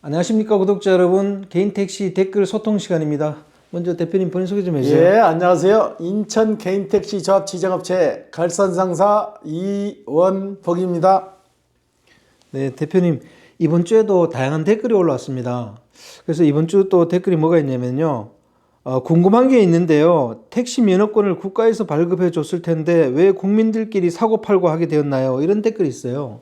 안녕하십니까 구독자 여러분, 개인택시 댓글 소통 시간입니다. 먼저 대표님 본인 소개 좀 해주세요. 예, 안녕하세요. 인천 개인택시 조합 지정업체 갈선상사 이원복입니다. 네, 대표님 이번 주에도 다양한 댓글이 올라왔습니다. 그래서 이번 주 또 댓글이 뭐가 있냐면요. 궁금한 게 있는데요. 택시 면허권을 국가에서 발급해 줬을 텐데 왜 국민들끼리 사고팔고 하게 되었나요? 이런 댓글이 있어요.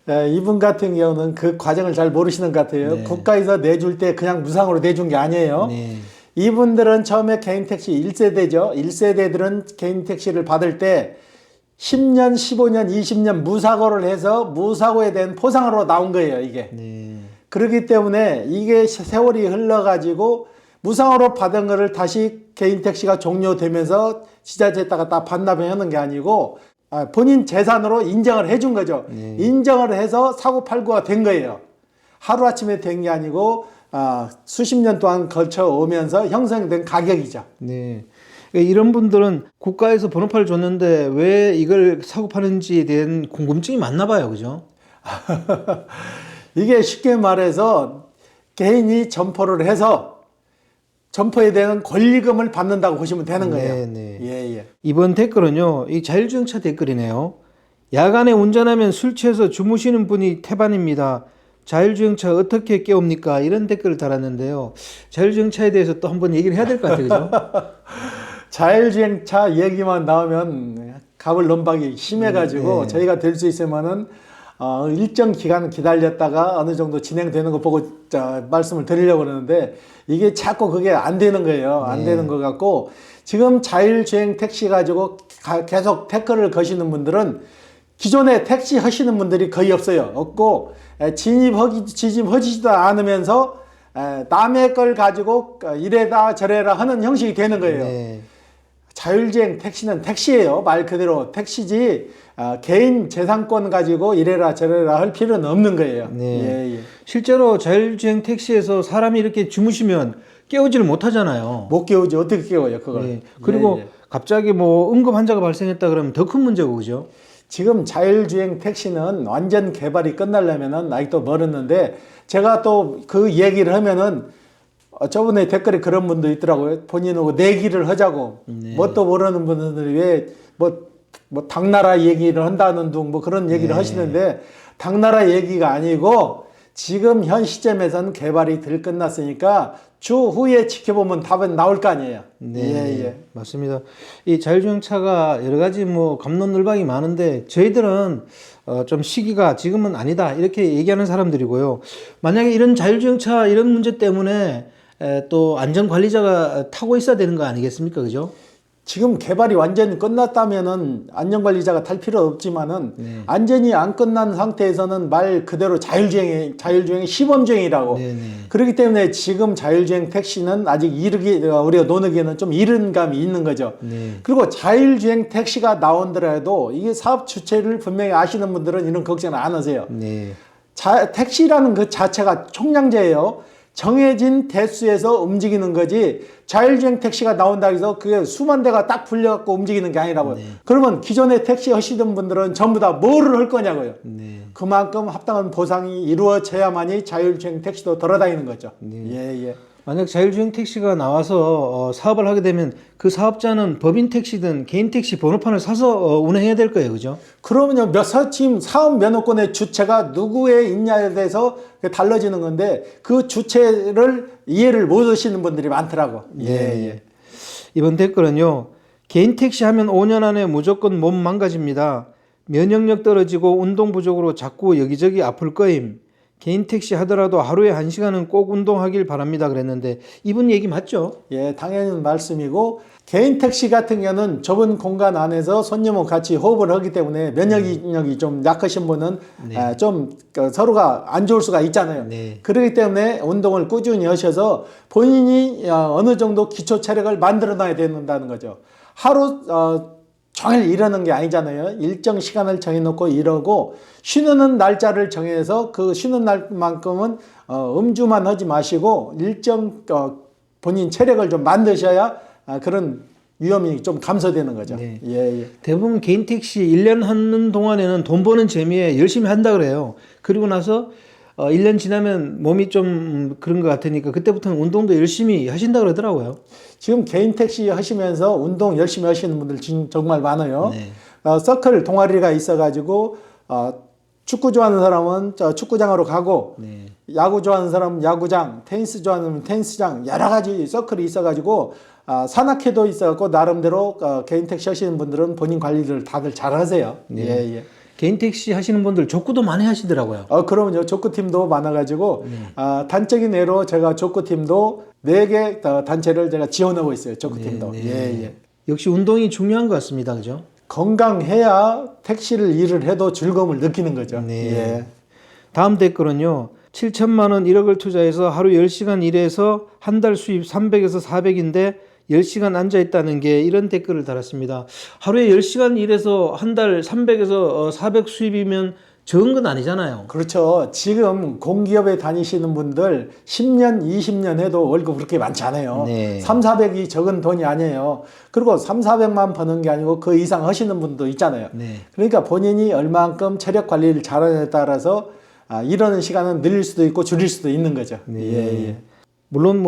예, 이분 같은 경우는 그 과정을 잘 모르시는 것 같아요. 네. 국가에서 내줄 때 그냥 무상으로 내준 게 아니에요. 네. 이분들은 처음에 개인택시 1세대죠. 1세대들은 개인택시를 받을 때 10년, 15년, 20년 무사고를 해서 무사고에 대한 포상으로 나온 거예요, 이게. 네. 그렇기 때문에 이게 세월이 흘러가지고 무상으로 받은 거를 다시 개인택시가 종료되면서 지자체에다가 다 반납하는 게 아니고 본인 재산으로 인정을 해준 거죠. 네. 인정을 해서 사고팔고가 된 거예요. 하루아침에 된 게 아니고 수십 년 동안 걸쳐 오면서 형성된 가격이죠. 네. 이런 분들은 국가에서 번호판을 줬는데 왜 이걸 사고 파는지에 대한 궁금증이 많나 봐요. 그죠? 이게 쉽게 말해서 개인이 점포를 해서 점포에 대한 권리금을 받는다고 보시면 되는 거예요. 네, 네. 예. 이번 댓글은요, 이 자율주행차 댓글이네요. 야간에 운전하면 술 취해서 주무시는 분이 태반입니다. 자율주행차 어떻게 깨웁니까? 이런 댓글을 달았는데요. 자율주행차에 대해서 또 한번 얘기를 해야 될 것 같아요. 그죠? 자율주행차 얘기만 나오면 가불론박이 심해가지고 네. 저희가 될 수 있으면은 일정 기간 기다렸다가 어느 정도 진행되는 거 보고 말씀을 드리려고 그러는데 이게 자꾸 그게 안 되는 거예요. 안 네. 되는 것 같고 지금 자율주행 택시 가지고 계속 댓글을 거시는 분들은 기존에 택시 하시는 분들이 거의 없어요. 없고 진입하지도 않으면서 남의 걸 가지고 이래다 저래라 하는 형식이 되는 거예요. 네. 자율주행 택시는 택시예요. 말 그대로 택시지 개인 재산권 가지고 이래라 저래라 할 필요는 없는 거예요. 네. 예. 실제로 자율주행 택시에서 사람이 이렇게 주무시면 깨우지를 못하잖아요. 못 깨우지 어떻게 깨워요 그걸. 네. 그리고 예. 갑자기 뭐 응급 환자가 발생했다 그러면 더 큰 문제고, 그죠? 지금 자율주행 택시는 완전 개발이 끝나려면은 아직도 멀었는데 제가 또 그 얘기를 하면은 저번에 댓글에 그런 분도 있더라고요. 본인하고 내기를 하자고. 네. 뭣도 모르는 분들이 왜 뭐 당나라 얘기를 한다는 둥 뭐 그런 얘기를 네. 하시는데 당나라 얘기가 아니고 지금 현 시점에서는 개발이 덜 끝났으니까 추후에 지켜보면 답은 나올 거 아니에요. 네, 예. 맞습니다. 이 자율주행차가 여러 가지 뭐 갑론을박이 많은데 저희들은 좀 시기가 지금은 아니다 이렇게 얘기하는 사람들이고요. 만약에 이런 자율주행차 이런 문제 때문에 또 안전관리자가 타고 있어야 되는 거 아니겠습니까, 그죠? 지금 개발이 완전히 끝났다면은 안전관리자가 탈 필요 없지만은 네. 안전이 안 끝난 상태에서는 말 그대로 자율주행이 시범주행이라고. 네. 그렇기 때문에 지금 자율주행 택시는 아직 우리가 노는기에는 좀 이른 감이 있는 거죠. 네. 그리고 자율주행 택시가 나온더라도 이게 사업 주체를 분명히 아시는 분들은 이런 걱정을 안 하세요. 네. 택시라는 그 자체가 총량제예요. 정해진 대수에서 움직이는 거지 자율주행 택시가 나온다 해서 그게 수만 대가 딱 불려갖고 움직이는 게 아니라고요. 네. 그러면 기존에 택시 하시던 분들은 전부 다 뭐를 할 거냐고요. 네. 그만큼 합당한 보상이 이루어져야만이 자율주행 택시도 돌아다니는 거죠. 네. 예. 만약 자율주행 택시가 나와서 사업을 하게 되면 그 사업자는 법인 택시든 개인 택시 번호판을 사서 운행해야 될 거예요, 그죠? 그러면요, 지금 사업 면허권의 주체가 누구에 있냐에 대해서 달라지는 건데 그 주체를 이해를 못 하시는 분들이 많더라고. 네. 이번 댓글은요. 개인 택시 하면 5년 안에 무조건 몸 망가집니다. 면역력 떨어지고 운동 부족으로 자꾸 여기저기 아플 거임. 개인 택시 하더라도 하루에 1시간은 꼭 운동하길 바랍니다. 그랬는데 이분 얘기 맞죠? 예, 당연히 말씀이고 개인 택시 같은 경우는 좁은 공간 안에서 손님하고 같이 호흡을 하기 때문에 면역력이 좀 약하신 분은 네. 좀 서로가 안 좋을 수가 있잖아요. 네. 그렇기 때문에 운동을 꾸준히 하셔서 본인이 어느 정도 기초 체력을 만들어 놔야 된다는 거죠. 하루 종일 이러는 게 아니잖아요. 일정 시간을 정해놓고 이러고 쉬는 날짜를 정해서 그 쉬는 날만큼은 음주만 하지 마시고 일정 본인 체력을 좀 만드셔야 그런 위험이 좀 감소되는 거죠. 네. 예. 대부분 개인 택시 1년 하는 동안에는 돈 버는 재미에 열심히 한다 그래요. 그리고 나서 1년 지나면 몸이 좀 그런 것 같으니까 그때부터는 운동도 열심히 하신다 그러더라고요. 지금 개인 택시 하시면서 운동 열심히 하시는 분들 지금 정말 많아요. 네. 서클 동아리가 있어가지고 축구 좋아하는 사람은 저 축구장으로 가고 네. 야구 좋아하는 사람은 야구장, 테니스 좋아하는 사람은 테니스장 여러 가지 서클이 있어가지고 산악회도 있어갖고 나름대로 개인 택시 하시는 분들은 본인 관리를 다들 잘 하세요. 네. 예, 예. 개인 택시 하시는 분들 족구도 많이 하시더라고요. 그러면요. 족구팀도 많아가지고 단적인 예로 제가 족구팀도 4개 단체를 제가 지원하고 있어요. 족구팀도. 네. 예, 예. 역시 운동이 중요한 것 같습니다. 그죠? 건강해야 택시를 일을 해도 즐거움을 느끼는 거죠. 네. 예. 다음 댓글은요. 7천만 원 1억을 투자해서 하루 10시간 일해서 한 달 수입 300에서 400인데 10시간 앉아있다는 게 이런 댓글을 달았습니다. 하루에 10시간 일해서 한 달 300에서 400 수입이면 적은 건 아니잖아요. 그렇죠. 지금 공기업에 다니시는 분들 10년, 20년 해도 월급 그렇게 많지 않아요. 네. 3, 400이 적은 돈이 아니에요. 그리고 3, 400만 버는 게 아니고 그 이상 하시는 분도 있잖아요. 네. 그러니까 본인이 얼만큼 체력 관리를 잘하느냐에 따라서 이러는 시간은 늘릴 수도 있고 줄일 수도 있는 거죠. 네. 예, 예. 물론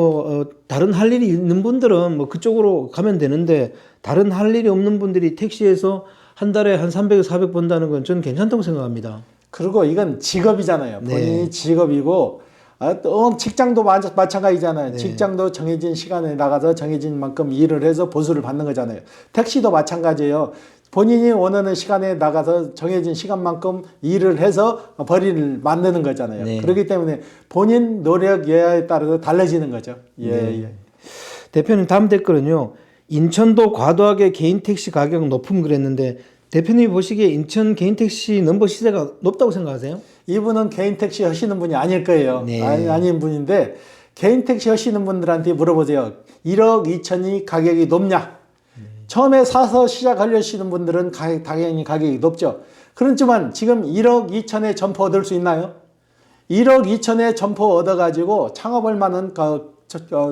다른 할 일이 있는 분들은 그쪽으로 가면 되는데 다른 할 일이 없는 분들이 택시에서 한 달에 한 300, 400 번다는 건 저는 괜찮다고 생각합니다. 그리고 이건 직업이잖아요. 네. 본인이 직업이고 또 직장도 마찬가지잖아요. 네. 직장도 정해진 시간에 나가서 정해진 만큼 일을 해서 보수를 받는 거잖아요. 택시도 마찬가지예요. 본인이 원하는 시간에 나가서 정해진 시간만큼 일을 해서 벌이를 만드는 거잖아요. 네. 그렇기 때문에 본인 노력 여하에 따라서 달라지는 거죠. 예, 네. 예. 대표님 다음 댓글은요. 인천도 과도하게 개인 택시 가격 높음 그랬는데 대표님이 보시기에 인천 개인 택시 넘버 시세가 높다고 생각하세요? 이분은 개인 택시 하시는 분이 아닐 거예요. 네. 아닌 분인데 개인 택시 하시는 분들한테 물어보세요. 1억 2천이 가격이 높냐? 처음에 사서 시작하려시는 분들은 당연히 가격이 높죠. 그렇지만 지금 1억 2천에 점포 얻을 수 있나요? 1억 2천에 점포 얻어가지고 창업할 만한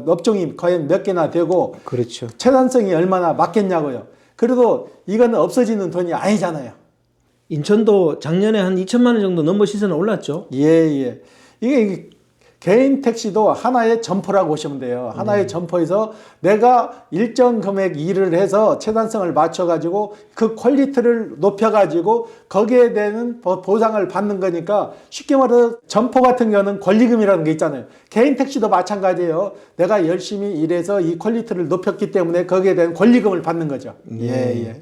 업종이 과연 몇 개나 되고 그렇죠. 채단성이 얼마나 맞겠냐고요. 그래도 이건 없어지는 돈이 아니잖아요. 인천도 작년에 한 2천만 원 정도 넘버 시세는 올랐죠. 예, 예. 이게 개인 택시도 하나의 점포라고 보시면 돼요. 하나의 점포에서 내가 일정 금액 일을 해서 채단성을 맞춰가지고 그 퀄리티를 높여가지고 거기에 대한 보상을 받는 거니까 쉽게 말해서 점포 같은 경우는 권리금이라는 게 있잖아요. 개인 택시도 마찬가지예요. 내가 열심히 일해서 이 퀄리티를 높였기 때문에 거기에 대한 권리금을 받는 거죠. 예, 예.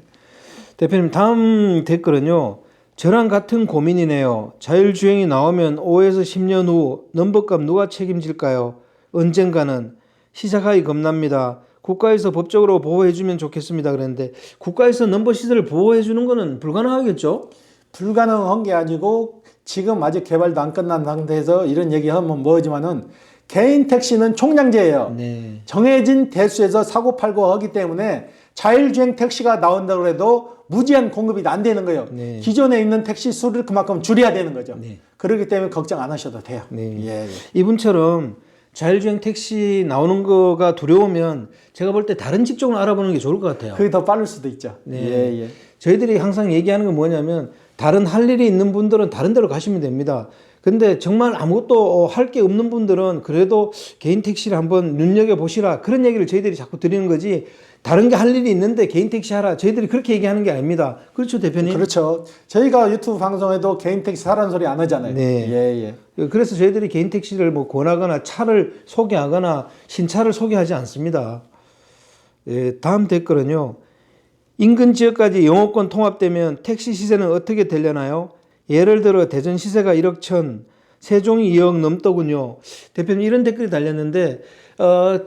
대표님 다음 댓글은요. 저랑 같은 고민이네요. 자율주행이 나오면 5에서 10년 후 넘버값 누가 책임질까요? 언젠가는 시작하기 겁납니다. 국가에서 법적으로 보호해주면 좋겠습니다. 그랬는데 국가에서 넘버 시세를 보호해주는 거는 불가능하겠죠? 불가능한 게 아니고 지금 아직 개발도 안 끝난 상태에서 이런 얘기하면 뭐지만은 개인 택시는 총량제예요. 네. 정해진 대수에서 사고 팔고 하기 때문에 자율주행 택시가 나온다고 해도 무제한 공급이 안 되는 거예요. 네. 기존에 있는 택시 수를 그만큼 줄여야 되는 거죠. 네. 그렇기 때문에 걱정 안 하셔도 돼요. 네. 예, 예. 이분처럼 자율주행 택시 나오는 거가 두려우면 제가 볼 때 다른 직종을 알아보는 게 좋을 것 같아요. 그게 더 빠를 수도 있죠. 네. 예, 예. 저희들이 항상 얘기하는 건 뭐냐면 다른 할 일이 있는 분들은 다른 데로 가시면 됩니다. 근데 정말 아무것도 할 게 없는 분들은 그래도 개인 택시를 한번 눈여겨보시라 그런 얘기를 저희들이 자꾸 드리는 거지 다른 게 할 일이 있는데 개인 택시 하라 저희들이 그렇게 얘기하는 게 아닙니다. 그렇죠 대표님? 그렇죠. 저희가 유튜브 방송에도 개인 택시 사라는 소리 안 하잖아요. 네. 예, 예. 그래서 저희들이 개인 택시를 권하거나 차를 소개하거나 신차를 소개하지 않습니다. 예, 다음 댓글은요. 인근 지역까지 영업권 통합되면 택시 시세는 어떻게 되려나요? 예를 들어 대전 시세가 1억 천, 세종이 2억 넘더군요. 대표님 이런 댓글이 달렸는데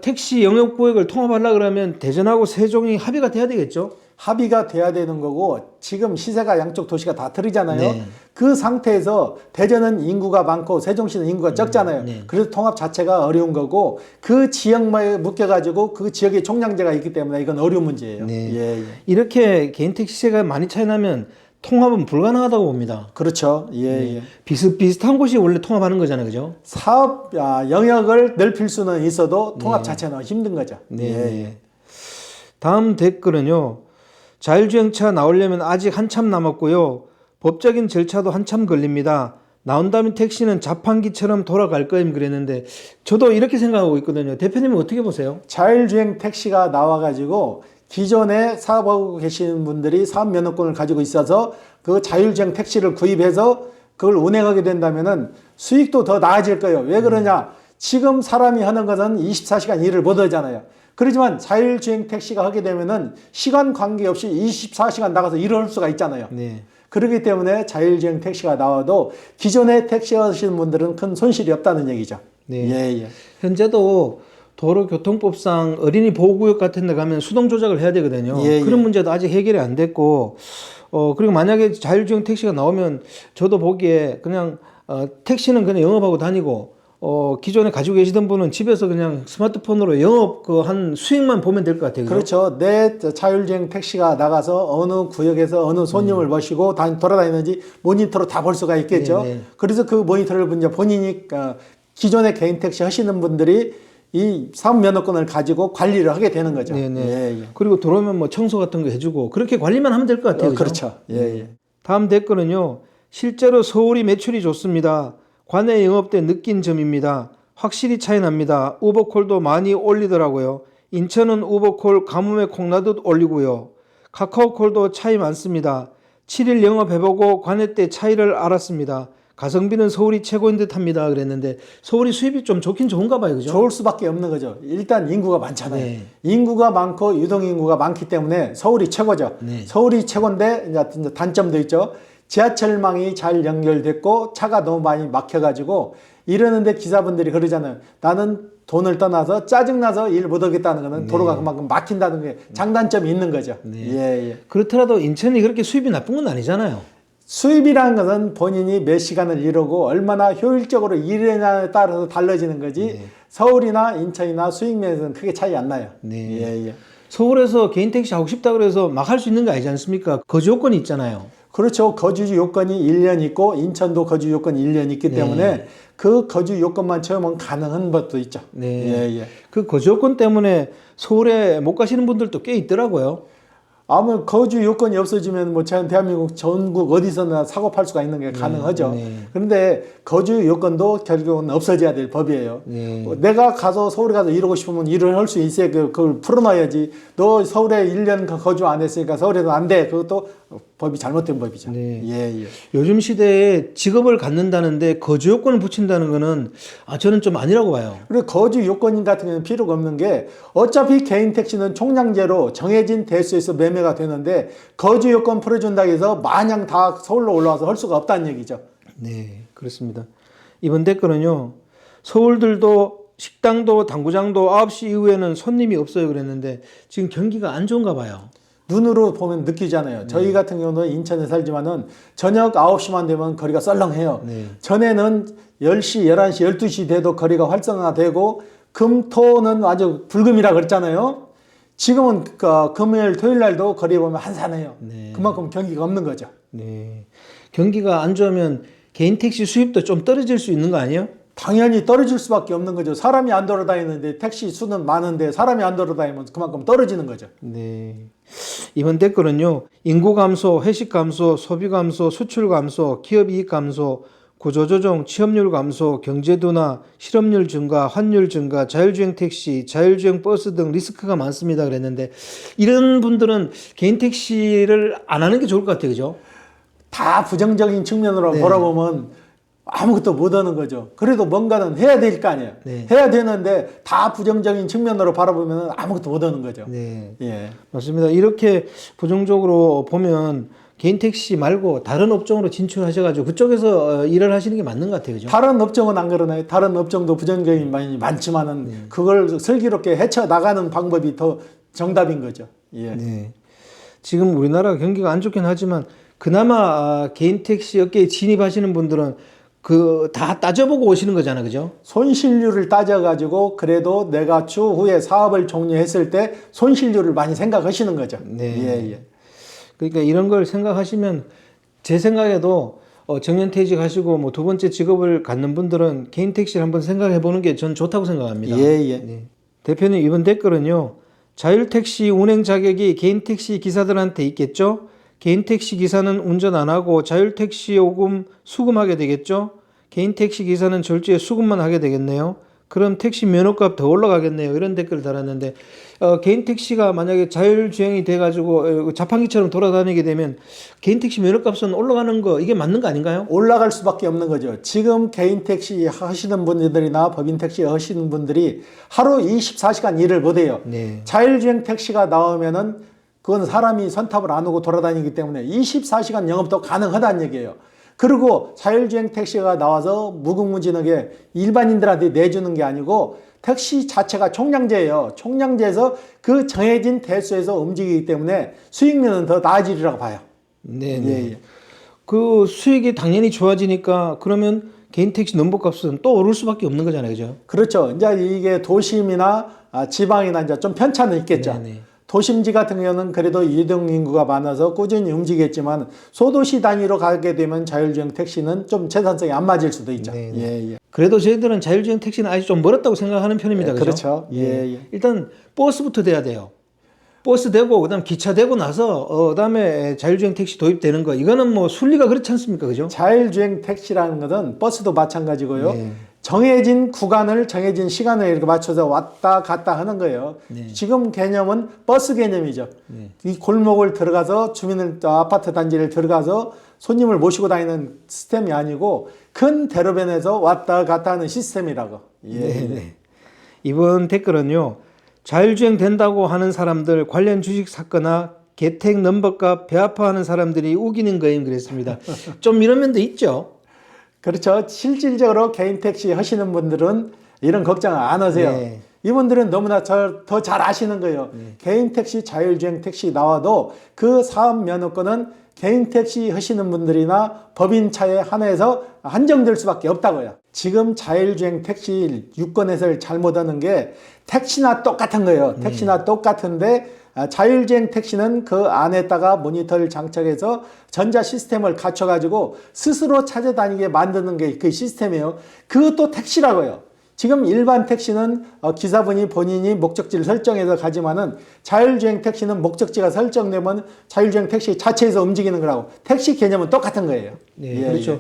택시 영업구역을 통합하려고 그러면 대전하고 세종이 합의가 돼야 되겠죠? 합의가 돼야 되는 거고 지금 시세가 양쪽 도시가 다 틀리잖아요. 네. 그 상태에서 대전은 인구가 많고 세종시는 인구가 적잖아요. 네. 그래서 통합 자체가 어려운 거고 그 지역만 묶여가지고 그 지역에 총량제가 있기 때문에 이건 어려운 문제예요. 네. 예, 예. 이렇게 개인 택시세가 많이 차이 나면 통합은 불가능하다고 봅니다. 그렇죠. 예, 예. 비슷비슷한 곳이 원래 통합하는 거잖아요. 그죠? 사업 영역을 넓힐 수는 있어도 통합 자체는 힘든 거죠. 네. 예, 예. 다음 댓글은요. 자율주행차 나오려면 아직 한참 남았고요. 법적인 절차도 한참 걸립니다. 나온 다음에 택시는 자판기처럼 돌아갈 거임 그랬는데 저도 이렇게 생각하고 있거든요. 대표님은 어떻게 보세요? 자율주행 택시가 나와가지고 기존에 사업하고 계시는 분들이 사업 면허권을 가지고 있어서 그 자율주행 택시를 구입해서 그걸 운행하게 된다면은 수익도 더 나아질 거예요. 왜 그러냐? 지금 사람이 하는 것은 24시간 일을 못 하잖아요. 그렇지만 자율주행 택시가 하게 되면은 시간 관계없이 24시간 나가서 일을 할 수가 있잖아요. 네. 그렇기 때문에 자율주행 택시가 나와도 기존에 택시 하시는 분들은 큰 손실이 없다는 얘기죠. 네. 예, 예. 현재도 도로교통법상 어린이 보호구역 같은 데 가면 수동 조작을 해야 되거든요. 예, 예. 그런 문제도 아직 해결이 안 됐고, 그리고 만약에 자율주행 택시가 나오면 저도 보기에 그냥, 택시는 그냥 영업하고 다니고, 기존에 가지고 계시던 분은 집에서 그냥 스마트폰으로 영업 한 수익만 보면 될 것 같아요. 그렇죠. 내 자율주행 택시가 나가서 어느 구역에서 어느 손님을 모시고 돌아다니는지 모니터로 다 볼 수가 있겠죠. 네. 그래서 그 모니터를 이제 본인이 기존에 개인 택시 하시는 분들이 이 사업 면허권을 가지고 관리를 하게 되는 거죠. 네네. 예, 예. 그리고 들어오면 뭐 청소 같은 거 해주고 그렇게 관리만 하면 될 것 같아요. 그렇죠. 예, 예. 다음 댓글은요. 실제로 서울이 매출이 좋습니다. 관내 영업 때 느낀 점입니다. 확실히 차이 납니다. 우버콜도 많이 올리더라고요. 인천은 우버콜 가뭄에 콩나듯 올리고요. 카카오콜도 차이 많습니다. 7일 영업해보고 관내 때 차이를 알았습니다. 가성비는 서울이 최고인 듯 합니다. 그랬는데 서울이 수입이 좀 좋긴 좋은가 봐요. 그죠? 좋을 수밖에 없는 거죠. 일단 인구가 많잖아요. 네. 인구가 많고 유동인구가 많기 때문에 서울이 최고죠. 네. 서울이 최고인데 이제 단점도 있죠. 지하철망이 잘 연결됐고 차가 너무 많이 막혀가지고 이러는데 기사분들이 그러잖아요. 나는 돈을 떠나서 짜증나서 일 못하겠다는 거는 도로가 그만큼 막힌다는 게 장단점이 있는 거죠. 예, 예. 그렇더라도 인천이 그렇게 수입이 나쁜 건 아니잖아요. 수입이라는 것은 본인이 몇 시간을 일하고 얼마나 효율적으로 일하냐에 따라서 달라지는 거지 서울이나 인천이나 수익 면에서는 크게 차이 안 나요. 네. 예, 예. 서울에서 개인 택시 하고 싶다 그래서 막 할 수 있는 거 아니지 않습니까? 거주 요건이 있잖아요. 그렇죠. 거주 요건이 1년 있고 인천도 거주 요건이 1년 있기 때문에 그 거주 요건만 채우면 가능한 것도 있죠. 네. 예, 예. 그 거주 요건 때문에 서울에 못 가시는 분들도 꽤 있더라고요. 아무 거주 요건이 없어지면 뭐 대한민국 전국 어디서나 사고 팔 수가 있는 게 가능하죠. 그런데 거주 요건도 결국은 없어져야 될 법이에요. 내가 가서 서울에 가서 일하고 싶으면 일을 할 수 있어야 그걸 풀어놔야지. 너 서울에 1년 거주 안 했으니까 서울에서 안 돼. 그것도 법이 잘못된 법이죠. 네. 예, 예. 요즘 시대에 직업을 갖는다는데 거주 요건을 붙인다는 거는 저는 좀 아니라고 봐요. 그리고 거주 요건 같은 경우는 필요가 없는 게 어차피 개인 택시는 총량제로 정해진 대수에서 매매가 되는데 거주 요건 풀어준다고 해서 마냥 다 서울로 올라와서 할 수가 없다는 얘기죠. 네, 그렇습니다. 이번 댓글은요. 서울들도 식당도 당구장도 9시 이후에는 손님이 없어요 그랬는데 지금 경기가 안 좋은가 봐요. 눈으로 보면 느끼잖아요. 저희 같은 경우는 인천에 살지만은 저녁 9시만 되면 거리가 썰렁해요. 전에는 10시, 11시, 12시 돼도 거리가 활성화되고 금토는 아주 불금이라 그랬잖아요. 지금은 금요일, 토요일 날도 거리에 보면 한산해요. 그만큼 경기가 없는 거죠. 네. 경기가 안 좋으면 개인 택시 수입도 좀 떨어질 수 있는 거 아니에요? 당연히 떨어질 수밖에 없는 거죠. 사람이 안 돌아다니는데 택시 수는 많은데 사람이 안 돌아다니면 그만큼 떨어지는 거죠. 네. 이번 댓글은요. 인구 감소, 회식 감소, 소비 감소, 수출 감소, 기업 이익 감소, 구조조정, 취업률 감소, 경제 둔화, 실업률 증가, 환율 증가, 자율주행 택시, 자율주행 버스 등 리스크가 많습니다 그랬는데 이런 분들은 개인 택시를 안 하는 게 좋을 것 같아요. 그죠? 다 부정적인 측면으로 돌아보면 아무것도 못 하는 거죠. 그래도 뭔가는 해야 될 거 아니에요. 해야 되는데 다 부정적인 측면으로 바라보면 아무것도 못 하는 거죠. 네. 예. 맞습니다. 이렇게 부정적으로 보면 개인 택시 말고 다른 업종으로 진출하셔가지고 그쪽에서 일을 하시는 게 맞는 것 같아요. 그죠? 다른 업종은 안 그러나요? 다른 업종도 부정적인 면이 많지만은 그걸 슬기롭게 헤쳐나가는 방법이 더 정답인 거죠. 예. 네. 지금 우리나라 경기가 안 좋긴 하지만 그나마 개인 택시 업계에 진입하시는 분들은 다 따져보고 오시는 거잖아요. 그죠? 손실률을 따져가지고 그래도 내가 추후에 사업을 종료했을 때 손실률을 많이 생각하시는 거죠. 네. 예, 예. 그러니까 이런 걸 생각하시면 제 생각에도 정년퇴직하시고 뭐 두 번째 직업을 갖는 분들은 개인 택시를 한번 생각해 보는 게 전 좋다고 생각합니다. 예, 예. 네. 대표님 이번 댓글은요. 자율택시 운행 자격이 개인 택시 기사들한테 있겠죠? 개인 택시 기사는 운전 안 하고 자율 택시 요금 수금하게 되겠죠? 개인 택시 기사는 절주에 수금만 하게 되겠네요. 그럼 택시 면허값 더 올라가겠네요. 이런 댓글을 달았는데 개인 택시가 만약에 자율주행이 돼가지고 자판기처럼 돌아다니게 되면 개인 택시 면허값은 올라가는 거 이게 맞는 거 아닌가요? 올라갈 수밖에 없는 거죠. 지금 개인 택시 하시는 분들이나 법인 택시 하시는 분들이 하루 24시간 일을 못해요. 네. 자율주행 택시가 나오면은 그건 사람이 선탑을 안 오고 돌아다니기 때문에 24시간 영업도 가능하다는 얘기예요. 그리고 자율주행 택시가 나와서 무궁무진하게 일반인들한테 내주는 게 아니고 택시 자체가 총량제예요. 총량제에서 그 정해진 대수에서 움직이기 때문에 수익률은 더 나아지리라고 봐요. 네. 예, 예. 그 수익이 당연히 좋아지니까 그러면 개인 택시 넘버값은 또 오를 수밖에 없는 거잖아요, 그죠? 그렇죠. 이제 이게 도심이나 지방이나 이제 좀 편차는 있겠죠. 네네. 도심지 같은 경우는 그래도 이동 인구가 많아서 꾸준히 움직이겠지만 소도시 단위로 가게 되면 자율주행 택시는 좀 생산성이 안 맞을 수도 있죠. 네네. 예, 예. 그래도 저희들은 자율주행 택시는 아직 좀 멀었다고 생각하는 편입니다, 그죠? 그렇죠. 예, 예. 일단 버스부터 돼야 돼요. 버스 되고 그다음 기차 되고 나서 그다음에 자율주행 택시 도입되는 거 이거는 뭐 순리가 그렇지 않습니까, 그죠? 자율주행 택시라는 것은 버스도 마찬가지고요. 네. 정해진 구간을 정해진 시간을 이렇게 맞춰서 왔다 갔다 하는 거예요. 네. 지금 개념은 버스 개념이죠. 이 골목을 들어가서 아파트 단지를 들어가서 손님을 모시고 다니는 시스템이 아니고 큰 대로변에서 왔다 갔다 하는 시스템이라고. 예. 네. 이번 댓글은요. 자율주행 된다고 하는 사람들 관련 주식 샀거나 개택 넘버값 배아파하는 사람들이 우기는 거임 그랬습니다. 좀 이런 면도 있죠. 그렇죠. 실질적으로 개인 택시 하시는 분들은 이런 걱정 안 하세요. 네. 이분들은 너무나 더 잘 아시는 거예요. 개인 택시, 자율주행 택시 나와도 그 사업 면허권은 개인 택시 하시는 분들이나 법인차에 한해서 한정될 수밖에 없다고요. 지금 자율주행 택시 유권 해설 잘못하는 게 택시나 똑같은 거예요. 택시나 똑같은데 자율주행 택시는 그 안에다가 모니터를 장착해서 전자 시스템을 갖춰가지고 스스로 찾아다니게 만드는 게 그 시스템이에요. 그것도 택시라고요. 지금 일반 택시는 기사분이 본인이 목적지를 설정해서 가지만은 자율주행 택시는 목적지가 설정되면 자율주행 택시 자체에서 움직이는 거라고. 택시 개념은 똑같은 거예요. 네, 예, 그렇죠. 예.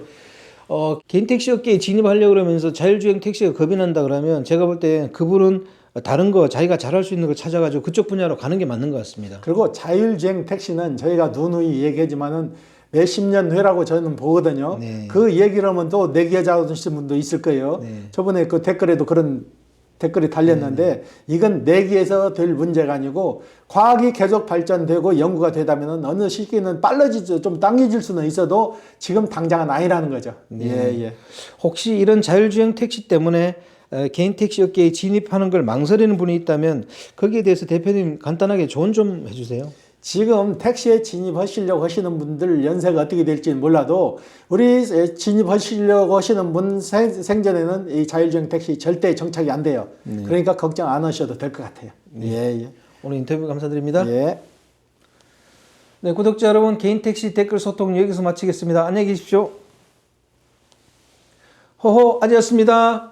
개인 택시 업계에 진입하려고 그러면서 자율주행 택시가 겁이 난다 그러면 제가 볼 때 그분은 다른 거 자기가 잘할 수 있는 거 찾아가지고 그쪽 분야로 가는 게 맞는 것 같습니다. 그리고 자율주행 택시는 저희가 누누이 얘기하지만은 몇십 년 후라고 저는 보거든요. 네. 그 얘기를 하면 또 내기하자는 분도 있을 거예요. 네. 저번에 그 댓글에도 그런 댓글이 달렸는데 이건 내기에서 될 문제가 아니고 과학이 계속 발전되고 연구가 되다면 어느 시기는 빨라지죠. 좀 당겨질 수는 있어도 지금 당장은 아니라는 거죠. 예, 예. 혹시 이런 자율주행 택시 때문에 개인 택시 업계에 진입하는 걸 망설이는 분이 있다면 거기에 대해서 대표님 간단하게 조언 좀 해주세요. 지금 택시에 진입하시려고 하시는 분들 연세가 어떻게 될지는 몰라도 우리 진입하시려고 하시는 분 생전에는 이 자율주행 택시 절대 정착이 안 돼요. 그러니까 걱정 안 하셔도 될 것 같아요. 예, 예. 오늘 인터뷰 감사드립니다. 예. 네, 구독자 여러분 개인 택시 댓글 소통 여기서 마치겠습니다. 안녕히 계십시오. 호호 아재였습니다.